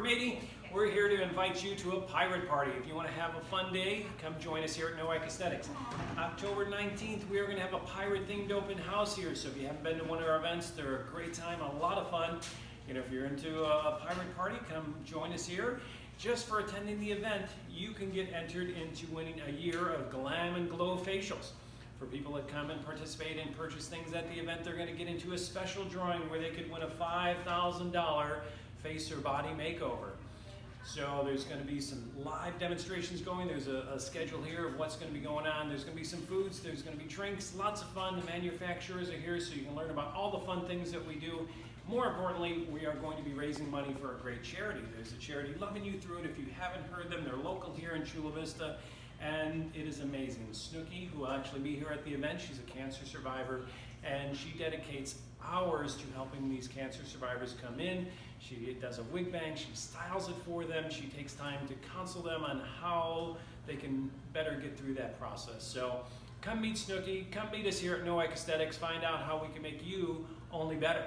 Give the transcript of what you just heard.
matey. We're here to invite you to a pirate party. If you want to have a fun day, come join us here at Nowak Aesthetics. October 19th, we are going to have a pirate-themed open house here. So if you haven't been to one of our events, they're a great time, a lot of fun. You know, if you're into a pirate party, come join us here. Just for attending the event, you can get entered into winning a year of Glam and Glow facials. For people that come and participate and purchase things at the event, they're going to get into a special drawing where they could win a $5,000 face or body makeover. So there's going to be some live demonstrations going. There's a schedule here of what's going to be going on. There's going to be some foods. There's going to be drinks. Lots of fun. The manufacturers are here so you can learn about all the fun things that we do. More importantly, we are going to be raising money for a great charity. There's a charity loving you through it. If you haven't heard them, they're local here in Chula Vista, and it is amazing. Snooki, who will actually be here at the event, she's a cancer survivor, and she dedicates hours to helping these cancer survivors come in. She does a wig bang, she styles it for them, she takes time to counsel them on how they can better get through that process. So come meet Snooki, come meet us here at Nowak Aesthetics, find out how we can make you only better.